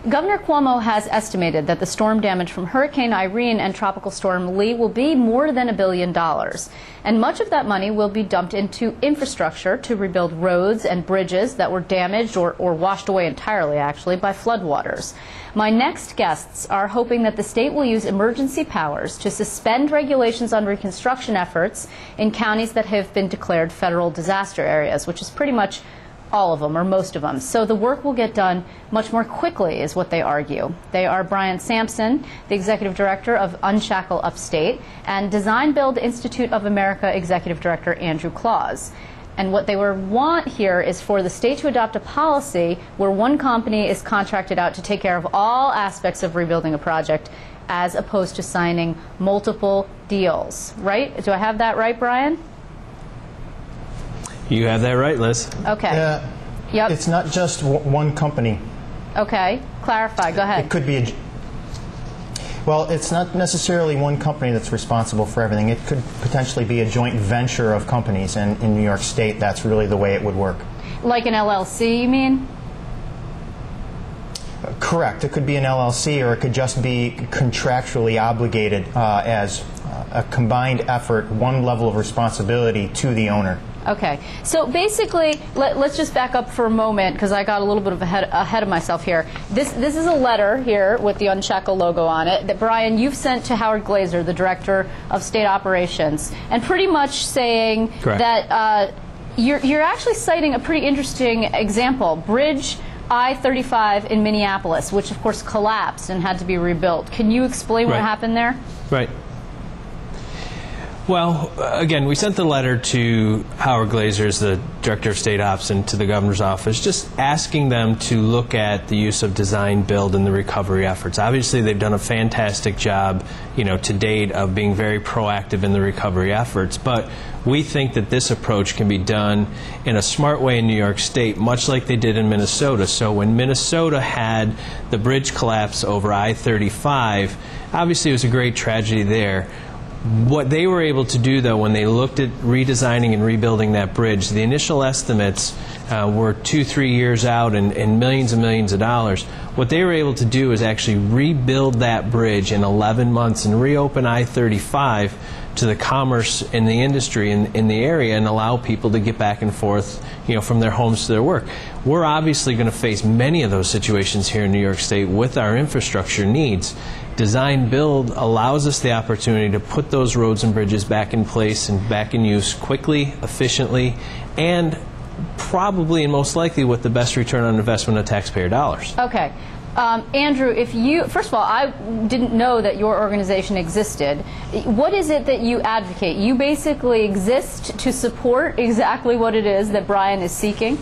Governor Cuomo has estimated that the storm damage from Hurricane Irene and Tropical Storm Lee will be more than $1 billion. And much of that money will be dumped into infrastructure to rebuild roads and bridges that were damaged or washed away entirely, actually, by floodwaters. My next guests are hoping that the state will use emergency powers to suspend regulations on reconstruction efforts in counties that have been declared federal disaster areas, which is pretty much all of them, or most of them. So the work will get done much more quickly, is what they argue. They are Brian Sampson, the Executive Director of Unshackle Upstate, and Design Build Institute of America Executive Director Andrew Claus. And what they want here is for the state to adopt a policy where one company is contracted out to take care of all aspects of rebuilding a project, as opposed to signing multiple deals. Right? Do I have that right, Brian? You have that right, Liz. Okay. Yep. It's not just one company. Okay. Clarify. Go ahead. It could be well, it's not necessarily one company that's responsible for everything. It could potentially be a joint venture of companies, and in New York State, that's really the way it would work. Like an LLC, you mean? Correct. It could be an LLC, or it could just be contractually obligated as a combined effort, one level of responsibility to the owner. Okay, so basically, let's just back up for a moment, because I got a little bit of ahead of myself here. This is a letter here with the Unshackle logo on it that, Brian, you've sent to Howard Glazer, the Director of State Operations, and pretty much saying Correct. That you're actually citing a pretty interesting example, Bridge I-35 in Minneapolis, which of course collapsed and had to be rebuilt. Can you explain what happened there? Right. Well, again, we sent the letter to Howard Glazer, as the Director of State Ops, and to the Governor's office, just asking them to look at the use of design build in the recovery efforts. Obviously, they've done a fantastic job, to date, of being very proactive in the recovery efforts, but we think that this approach can be done in a smart way in New York State, much like they did in Minnesota. So when Minnesota had the bridge collapse over I-35, obviously it was a great tragedy there. What they were able to do, though, when they looked at redesigning and rebuilding that bridge, the initial estimates were 2-3 years out and millions and millions of dollars. What they were able to do is actually rebuild that bridge in 11 months and reopen I-35 to the commerce and the industry in the area, and allow people to get back and forth, from their homes to their work. We're obviously going to face many of those situations here in New York State with our infrastructure needs. Design Build allows us the opportunity to put those roads and bridges back in place and back in use quickly, efficiently, and probably and most likely with the best return on investment of taxpayer dollars. Okay. Andrew, first of all, I didn't know that your organization existed. What is it that you advocate? You basically exist to support exactly what it is that Brian is seeking?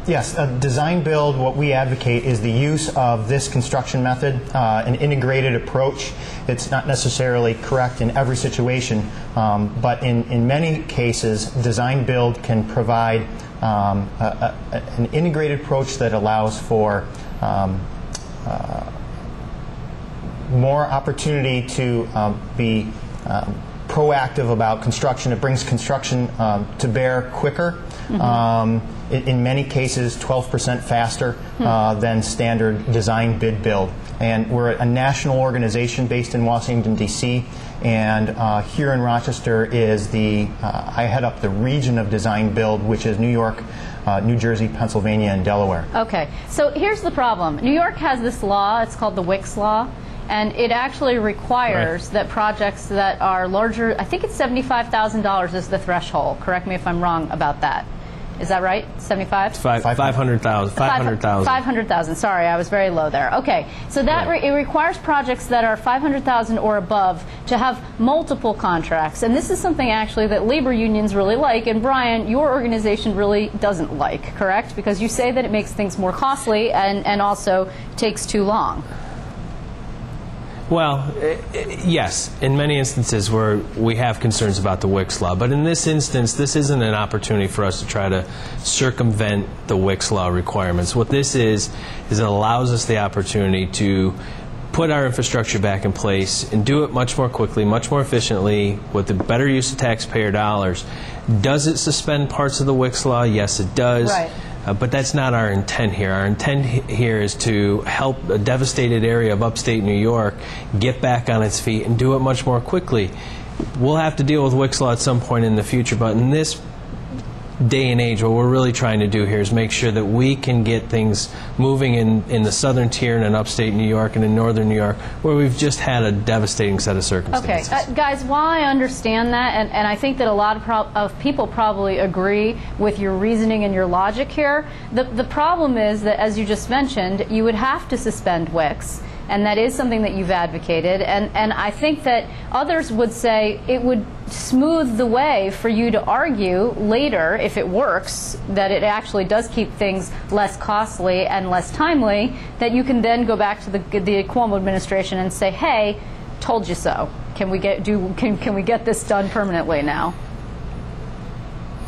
Yes, design build, what we advocate is the use of this construction method, an integrated approach. It's not necessarily correct in every situation, but in many cases, design build can provide an integrated approach that allows for more opportunity to be proactive about construction. It brings construction to bear quicker. In many cases, 12% faster than standard design bid build. And we're a national organization based in Washington, D.C., and here in Rochester is I head up the region of design build, which is New York, New Jersey, Pennsylvania, and Delaware. Okay, so here's the problem. New York has this law, it's called the Wicks Law, and it actually requires that projects that are larger, I think it's $75,000 is the threshold. Correct me if I'm wrong about that. Is that right? 75? 500,000. 500,000. Sorry, I was very low there. Okay, so that it requires projects that are 500,000 or above to have multiple contracts, and this is something actually that labor unions really like, and Brian, your organization really doesn't like, correct? Because you say that it makes things more costly and also takes too long. Well, yes, in many instances where we have concerns about the Wicks Law, but in this instance, this isn't an opportunity for us to try to circumvent the Wicks Law requirements. What this is it allows us the opportunity to put our infrastructure back in place and do it much more quickly, much more efficiently, with the better use of taxpayer dollars. Does it suspend parts of the Wicks Law? Yes, it does. Right. But that's not our intent here. Our intent here is to help a devastated area of upstate New York get back on its feet and do it much more quickly. We'll have to deal with Wick's Law at some point in the future, but in this day and age, what we're really trying to do here is make sure that we can get things moving in the southern tier and in upstate New York and in northern New York, where we've just had a devastating set of circumstances. Okay, guys, while I understand that, and I think that a lot of people probably agree with your reasoning and your logic here, the problem is that, as you just mentioned, you would have to suspend Wicks. And that is something that you've advocated, and I think that others would say it would smooth the way for you to argue later, if it works, that it actually does keep things less costly and less timely, that you can then go back to the Cuomo administration and say, hey, told you so. Can we get this done permanently now?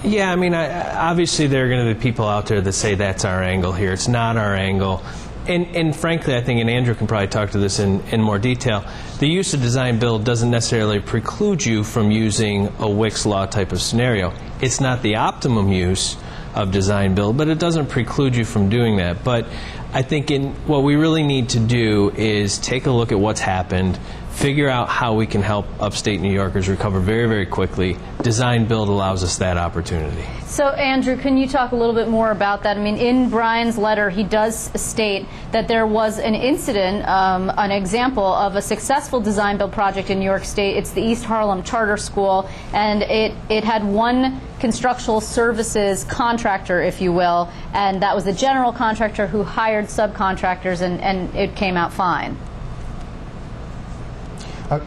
Yeah, I mean, obviously there are going to be people out there that say that's our angle here. It's not our angle. And frankly, I think, and Andrew can probably talk to this in more detail, the use of design build doesn't necessarily preclude you from using a Wick's Law type of scenario. It's not the optimum use of design build, but it doesn't preclude you from doing that. But I think what we really need to do is take a look at what's happened, figure out how we can help upstate New Yorkers recover very, very quickly. Design build allows us that opportunity. So, Andrew, can you talk a little bit more about that? I mean, in Brian's letter, he does state that there was an incident, an example of a successful design build project in New York State. It's the East Harlem Charter School, and it had one constructional services contractor, if you will, and that was the general contractor who hired subcontractors, and it came out fine.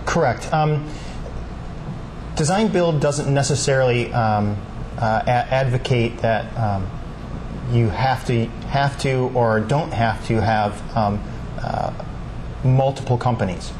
Correct. Design build doesn't necessarily advocate that you have to or don't have to have multiple companies.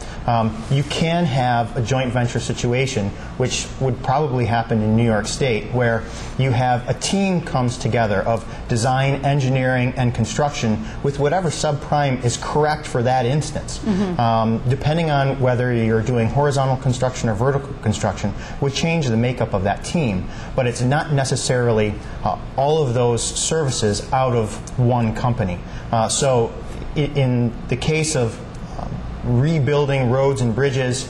You can have a joint venture situation, which would probably happen in New York State, where you have a team comes together of design, engineering, and construction with whatever subprime is correct for that instance. Mm-hmm. Depending on whether you're doing horizontal construction or vertical construction would change the makeup of that team, but it's not necessarily all of those services out of one company. So in the case of rebuilding roads and bridges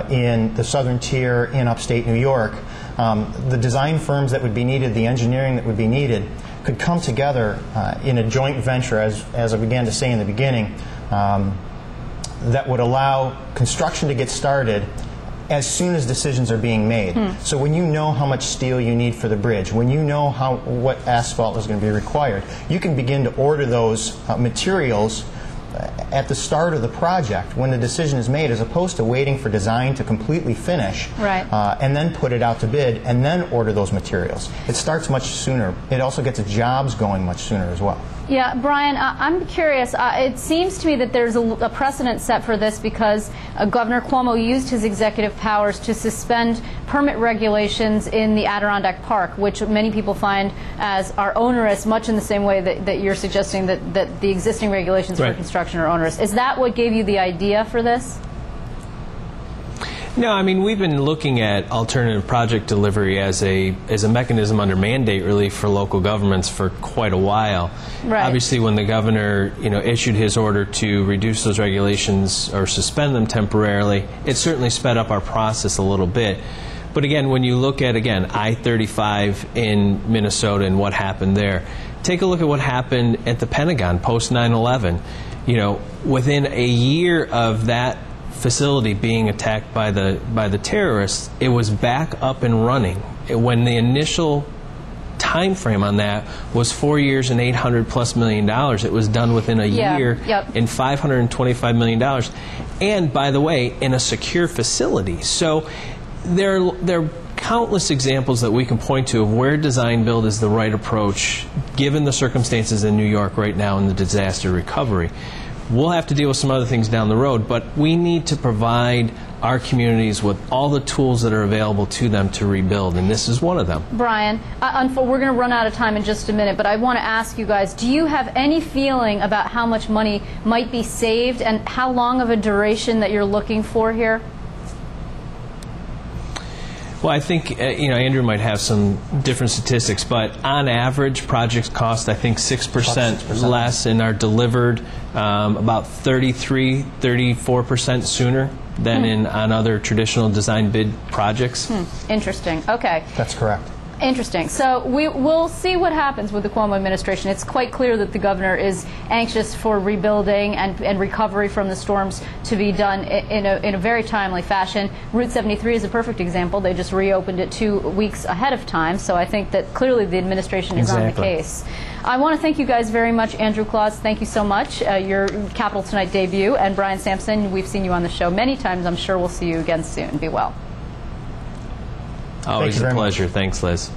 in the southern tier in upstate New York, the design firms that would be needed, the engineering that would be needed, could come together in a joint venture, as I began to say in the beginning, that would allow construction to get started as soon as decisions are being made. So when you know how much steel you need for the bridge, when you know what asphalt is going to be required, you can begin to order those materials at the start of the project when the decision is made, as opposed to waiting for design to completely finish, right, and then put it out to bid and then order those materials. It starts much sooner. It also gets jobs going much sooner as well. Yeah, Brian, I'm curious. It seems to me that there's a precedent set for this because Governor Cuomo used his executive powers to suspend permit regulations in the Adirondack Park, which many people find are onerous, much in the same way that you're suggesting that the existing regulations for construction are onerous. Is that what gave you the idea for this? No, I mean, we've been looking at alternative project delivery as a mechanism under mandate relief for local governments for quite a while. Right. Obviously, when the governor issued his order to reduce those regulations or suspend them temporarily, it certainly sped up our process a little bit. But again, when you look at, I-35 in Minnesota and what happened there, take a look at what happened at the Pentagon post 9/11. Within a year of that facility being attacked by the terrorists, it was back up and running. When the initial time frame on that was 4 years and $800+ million, it was done within a year in $525 million. And by the way, in a secure facility. So there are countless examples that we can point to of where design build is the right approach given the circumstances in New York right now in the disaster recovery. We'll have to deal with some other things down the road, but we need to provide our communities with all the tools that are available to them to rebuild, and this is one of them. Brian, we're going to run out of time in just a minute, but I want to ask you guys, do you have any feeling about how much money might be saved and how long of a duration that you're looking for here? Well, I think Andrew might have some different statistics, but on average, projects cost, I think, 6% less and are delivered about 34% sooner than on other traditional design bid projects. Interesting. Okay. That's correct. Interesting. So we'll see what happens with the Cuomo administration. It's quite clear that the governor is anxious for rebuilding and recovery from the storms to be done in a very timely fashion. Route 73 is a perfect example. They just reopened it 2 weeks ahead of time. So I think that clearly the administration is on the case. I want to thank you guys very much. Andrew Claus, thank you so much. Your Capital Tonight debut. And Brian Sampson, we've seen you on the show many times. I'm sure we'll see you again soon. Be well. Always a pleasure. Thanks, Liz.